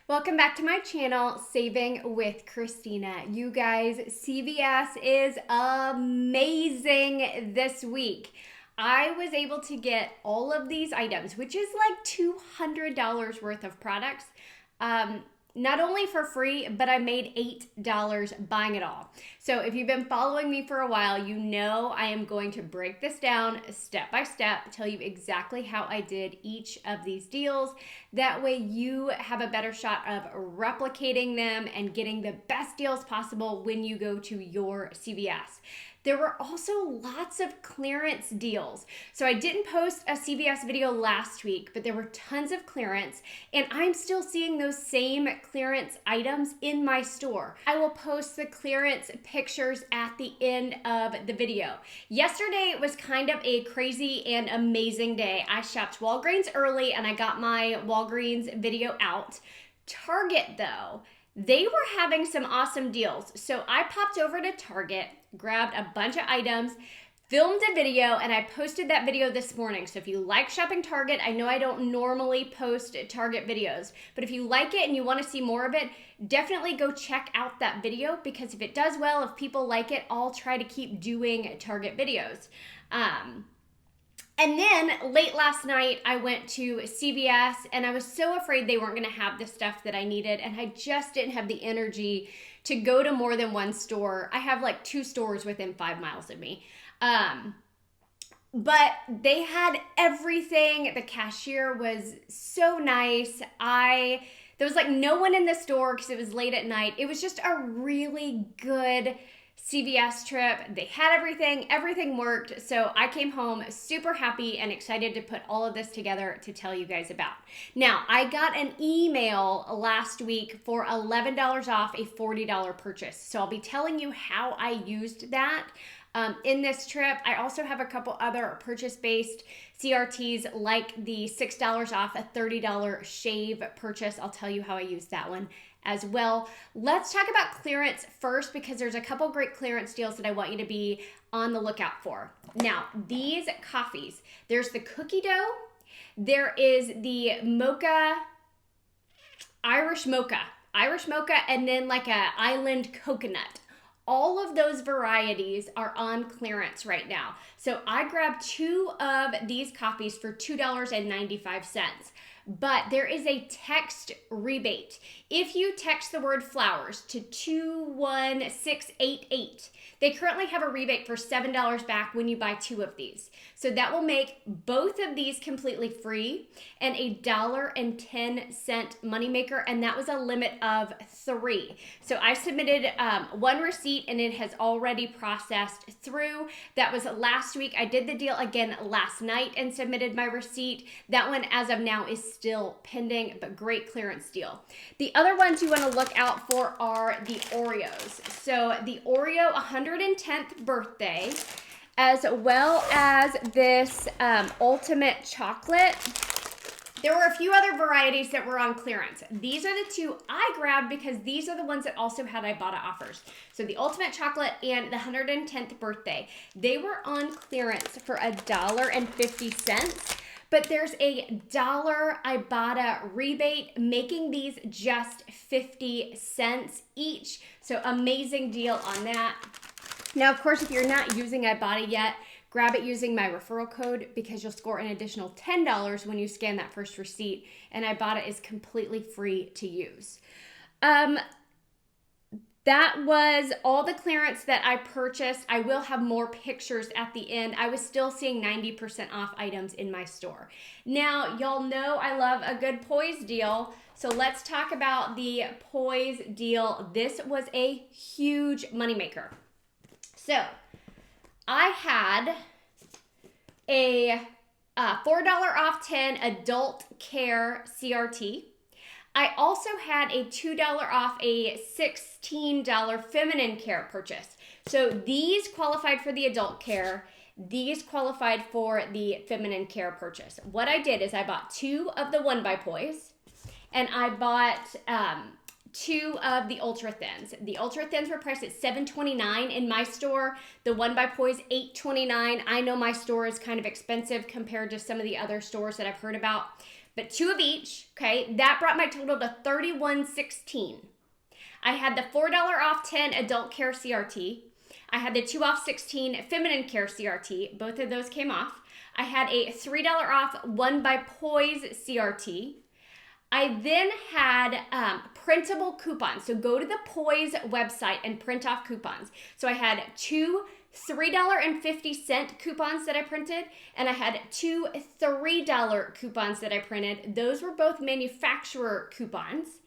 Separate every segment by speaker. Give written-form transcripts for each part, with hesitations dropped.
Speaker 1: Welcome back to my channel, Saving with Christina. You guys, CVS is amazing this week. I was able to get all of these items, which is like $200 worth of products, not only for free, but I made $8 buying it all. So if you've been following me for a while, you know I am going to break this down step by step, tell you exactly how I did each of these deals. That way you have a better shot of replicating them and getting the best deals possible when you go to your CVS. There were also lots of clearance deals. So I didn't post a CVS video last week, but there were tons of clearance, and I'm still seeing those same clearance items in my store. I will post the clearance pictures at the end of the video. Yesterday was kind of a crazy and amazing day. I shopped Walgreens early and I got my Walgreens video out. Target though, they were having some awesome deals. So I popped over to Target, grabbed a bunch of items, filmed a video, and I posted that video this morning. So if you like shopping Target, I know I don't normally post Target videos, but if you like it and you want to see more of it, definitely go check out that video, because if it does well, if people like it, I'll try to keep doing Target videos. And then late last night, I went to CVS and I was so afraid they weren't going to have the stuff that I needed. And I just didn't have the energy to go to more than one store. I have like 2 stores within 5 miles of me. But they had everything. The cashier was so nice. There was like no one in the store because it was late at night. It was just a really good CVS trip. They had everything worked. So I came home super happy and excited to put all of this together to tell you guys about. Now, I got an email last week for $11 off a $40 purchase. So I'll be telling you how I used that in this trip. I also have a couple other purchase-based CRTs, like the $6 off a $30 shave purchase. I'll tell you how I used that one as well. Let's talk about clearance first, because there's a couple great clearance deals that I want you to be on the lookout for. Now, these coffees, there's the cookie dough, there is the mocha, Irish mocha, and then like a island coconut. All of those varieties are on clearance right now. So I grabbed 2 of these coffees for $2.95. But there is a text rebate. If you text the word flowers to 21688, they currently have a rebate for $7 back when you buy 2 of these. So that will make both of these completely free and a $1.10 moneymaker, and that was a limit of 3. So I submitted 1 receipt and it has already processed through. That was last week. I did the deal again last night and submitted my receipt. That one as of now is still pending, but great clearance deal. The other ones you want to look out for are the Oreos. So the Oreo 110th birthday, as well as this ultimate chocolate. There were a few other varieties that were on clearance. These are the 2 I grabbed because these are the ones that also had Ibotta offers. So the ultimate chocolate and the 110th birthday, they were on clearance for $1.50. But there's a $1 Ibotta rebate, making these just 50 cents each. So amazing deal on that. Now, of course, if you're not using Ibotta yet, grab it using my referral code, because you'll score an additional $10 when you scan that first receipt, and Ibotta is completely free to use. That was all the clearance that I purchased. I will have more pictures at the end. I was still seeing 90% off items in my store. Now, y'all know I love a good Poise deal, so let's talk about the Poise deal. This was a huge moneymaker. So I had a $4 off 10 adult care CRT. I also had a $2 off a $16 feminine care purchase. So these qualified for the adult care. These qualified for the feminine care purchase. What I did is I bought 2 of the One by Poise, and I bought 2 of the Ultra Thins. The Ultra Thins were priced at $7.29 in my store. The One by Poise, $8.29. I know my store is kind of expensive compared to some of the other stores that I've heard about, but 2 of each, okay? That brought my total to $31.16. I had the $4 off 10 adult care CRT. I had the 2 off 16 feminine care CRT. Both of those came off. I had a $3 off 1 by Poise CRT. I then had printable coupons. So go to the Poise website and print off coupons. So I had 2 $3.50 coupons that I printed, and I had 2 $3 coupons that I printed. Those were both manufacturer coupons.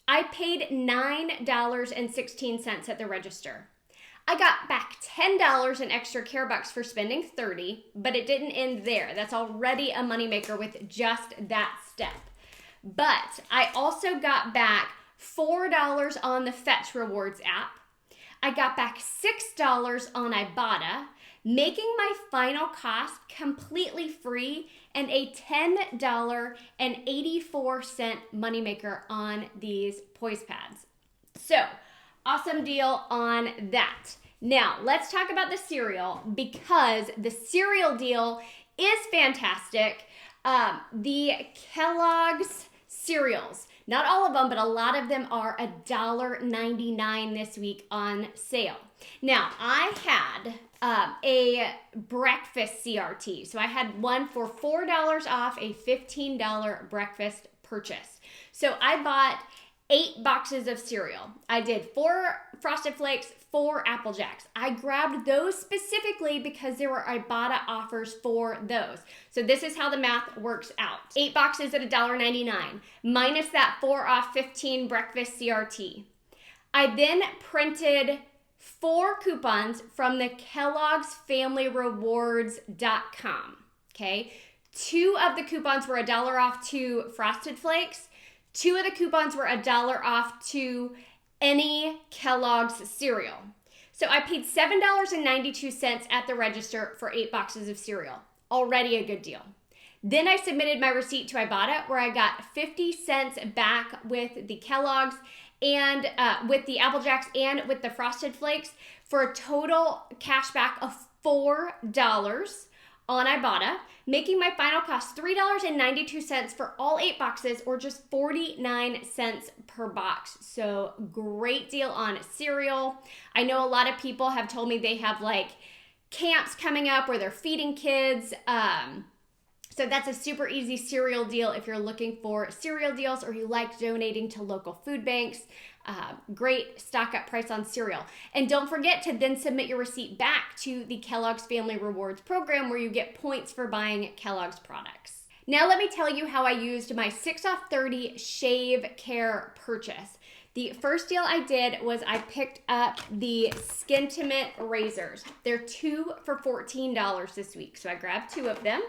Speaker 1: I paid $9.16 at the register. I got back $10 in extra care bucks for spending $30, but it didn't end there. That's already a moneymaker with just that step. But I also got back $4 on the Fetch Rewards app. I got back $6 on Ibotta, making my final cost completely free and a $10.84 moneymaker on these Poise pads. So, awesome deal on that. Now, let's talk about the cereal because the cereal deal is fantastic. The Kellogg's cereals, not all of them, but a lot of them are $1.99 this week on sale. Now, I had a breakfast CRT. So I had one for $4 off a $15 breakfast purchase. So I bought 8 boxes of cereal. I did 4 Frosted Flakes, 4 Apple Jacks. I grabbed those specifically because there were Ibotta offers for those. So this is how the math works out. 8 boxes at $1.99 minus that 4 off 15 breakfast CRT. I then printed 4 coupons from the Kellogg's Family Rewards.com. Okay, 2 of the coupons were $1 off 2 Frosted Flakes. 2 of the coupons were $1 off to any Kellogg's cereal. So I paid $7.92 at the register for 8 boxes of cereal. Already a good deal. Then I submitted my receipt to Ibotta where I got 50 cents back with the Kellogg's and with the Apple Jacks and with the Frosted Flakes for a total cash back of $4 on Ibotta, making my final cost $3.92 for all 8 boxes or just 49 cents per box. So great deal on cereal. I know a lot of people have told me they have like camps coming up where they're feeding kids. So that's a super easy cereal deal if you're looking for cereal deals or you like donating to local food banks. Great stock up price on cereal. And don't forget to then submit your receipt back to the Kellogg's Family Rewards program where you get points for buying Kellogg's products. Now let me tell you how I used my 6 off 30 shave care purchase. The first deal I did was I picked up the Skintimate razors. They're 2 for $14 this week. So I grabbed 2 of them.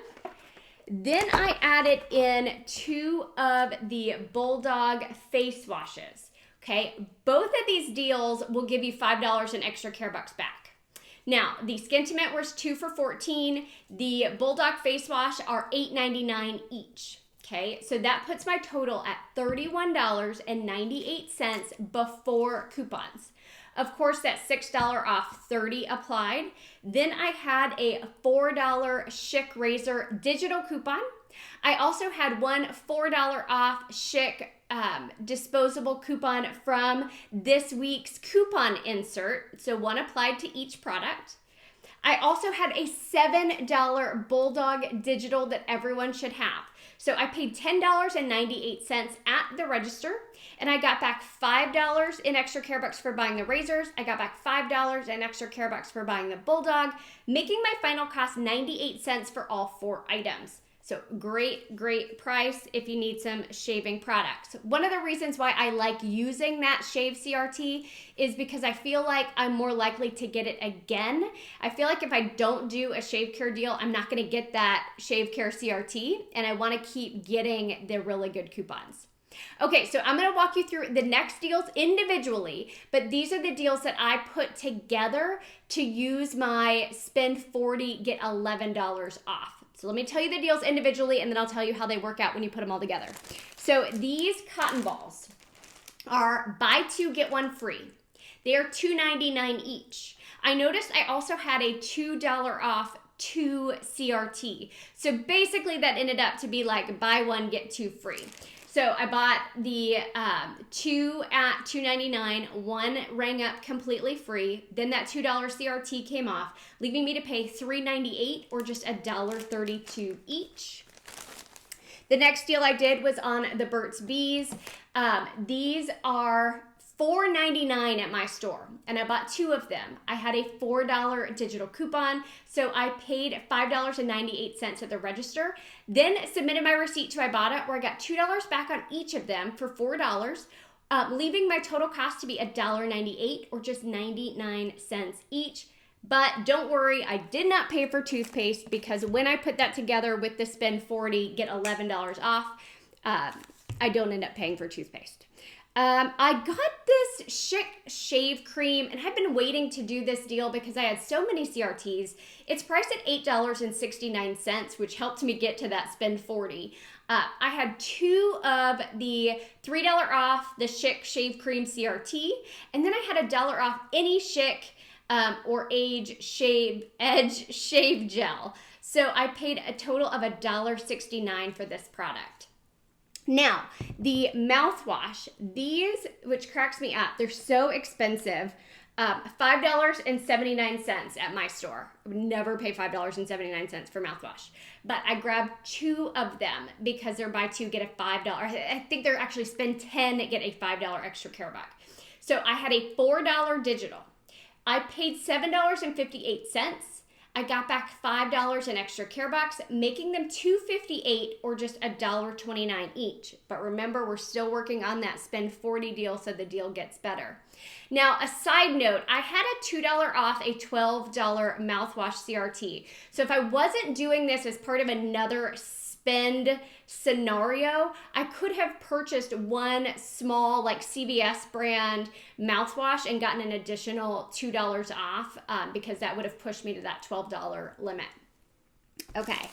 Speaker 1: Then I added in 2 of the Bulldog face washes. Okay, both of these deals will give you $5 in extra care bucks back. Now, the Skintimate was 2 for $14. The Bulldog face wash are $8.99 each. Okay, so that puts my total at $31.98 before coupons. Of course, that $6 off 30 applied. Then I had a $4 Schick razor digital coupon. I also had one $4 off Schick disposable coupon from this week's coupon insert. So one applied to each product. I also had a $7 Bulldog digital that everyone should have. So I paid $10.98 at the register, and I got back $5 in extra care bucks for buying the razors. I got back $5 in extra care bucks for buying the Bulldog, making my final cost 98 cents for all 4 items. So great, great price if you need some shaving products. One of the reasons why I like using that shave CRT is because I feel like I'm more likely to get it again. I feel like if I don't do a shave care deal, I'm not gonna get that shave care CRT, and I wanna keep getting the really good coupons. Okay, so I'm gonna walk you through the next deals individually, but these are the deals that I put together to use my spend 40, get $11 off. So let me tell you the deals individually, and then I'll tell you how they work out when you put them all together. So these cotton balls are buy 2, get 1 free. They are $2.99 each. I noticed I also had a $2 off 2 CRT. So basically that ended up to be like buy one, get two free. So I bought the 2 at $2.99, one rang up completely free. Then that $2 CRT came off, leaving me to pay $3.98 or just $1.32 each. The next deal I did was on the Burt's Bees. These are $4.99 at my store, and I bought 2 of them. I had a $4 digital coupon, so I paid $5.98 at the register, then submitted my receipt to Ibotta, where I got $2 back on each of them for $4, leaving my total cost to be $1.98 or just 99 cents each. But don't worry, I did not pay for toothpaste, because when I put that together with the spend 40, get $11 off, I don't end up paying for toothpaste. I got this Schick shave cream, and I've been waiting to do this deal because I had so many CRTs. It's priced at $8.69, which helped me get to that spend 40. I had 2 of the $3 off the Schick shave cream CRT, and then I had $1 off any Schick or Edge shave gel. So I paid a total of $1.69 for this product. Now, the mouthwash, these, which cracks me up, they're so expensive, $5.79 at my store. I would never pay $5.79 for mouthwash, but I grabbed 2 of them because they're buy 2, get a $5. I think they're actually spend 10, get a $5 extra care back. So I had a $4 digital. I paid $7.58. I got back $5 in extra care box, making them $2.58 or just $1.29 each. But remember, we're still working on that spend 40 deal, so the deal gets better. Now, a side note, I had a $2 off a $12 mouthwash CRT. So if I wasn't doing this as part of another spend scenario, I could have purchased one small like CVS brand mouthwash and gotten an additional $2 off because that would have pushed me to that $12 limit. Okay.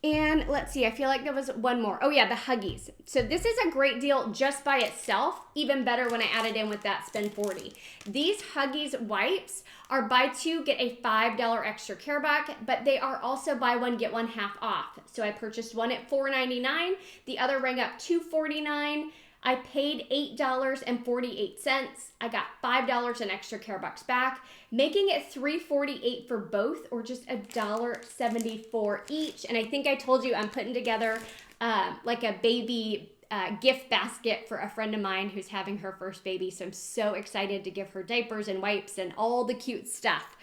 Speaker 1: And let's see, I feel like there was one more. Oh yeah, the Huggies. So this is a great deal just by itself, even better when I added in with that spend 40. These Huggies wipes are buy 2, get a $5 extra care back, but they are also buy 1, get 1 half off. So I purchased one at $4.99, the other rang up $2.49. I paid $8.48. I got $5 in extra care bucks back, making it $3.48 for both, or just $1.74 each. And I think I told you I'm putting together like a baby gift basket for a friend of mine who's having her first baby. So I'm so excited to give her diapers and wipes and all the cute stuff.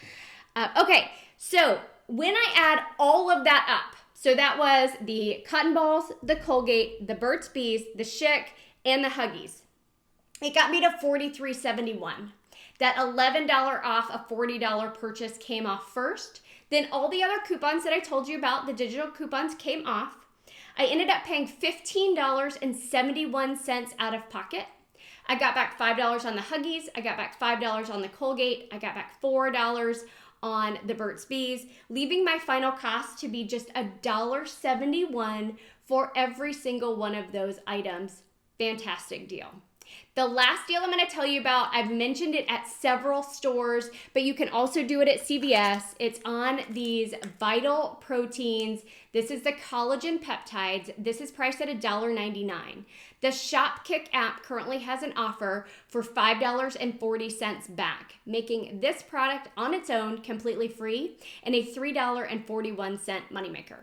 Speaker 1: Okay, so when I add all of that up, so that was the cotton balls, the Colgate, the Burt's Bees, the Schick, and the Huggies. It got me to $43.71. That $11 off a $40 purchase came off first. Then all the other coupons that I told you about, the digital coupons, came off. I ended up paying $15.71 out of pocket. I got back $5 on the Huggies. I got back $5 on the Colgate. I got back $4 on the Burt's Bees, leaving my final cost to be just $1.71 for every single one of those items. Fantastic deal. The last deal I'm going to tell you about, I've mentioned it at several stores, but you can also do it at CVS. It's on these Vital Proteins. This is the collagen peptides. This is priced at $1.99. The Shopkick app currently has an offer for $5.40 back, making this product on its own completely free and a $3.41 moneymaker.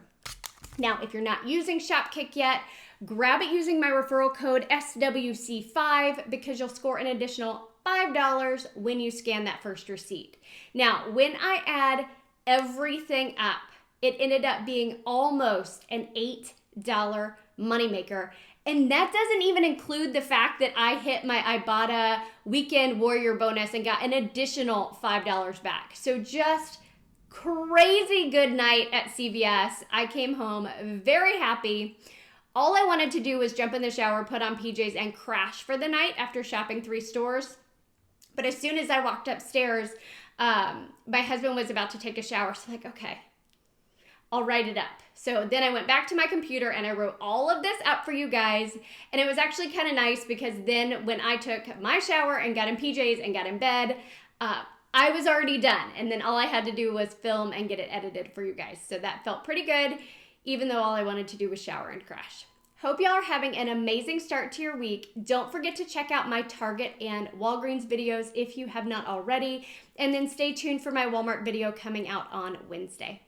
Speaker 1: Now, if you're not using Shopkick yet, grab it using my referral code SWC5 because you'll score an additional $5 when you scan that first receipt. Now, when I add everything up, it ended up being almost an $8 moneymaker. And that doesn't even include the fact that I hit my Ibotta Weekend Warrior bonus and got an additional $5 back. So just crazy good night at CVS. I came home very happy. All I wanted to do was jump in the shower, put on PJs, and crash for the night after shopping 3 stores. But as soon as I walked upstairs, my husband was about to take a shower. So I'm like, okay, I'll write it up. So then I went back to my computer and I wrote all of this up for you guys. And it was actually kind of nice because then when I took my shower and got in PJs and got in bed, I was already done, and then all I had to do was film and get it edited for you guys. So that felt pretty good, even though all I wanted to do was shower and crash. Hope y'all are having an amazing start to your week. Don't forget to check out my Target and Walgreens videos if you have not already, and then stay tuned for my Walmart video coming out on Wednesday.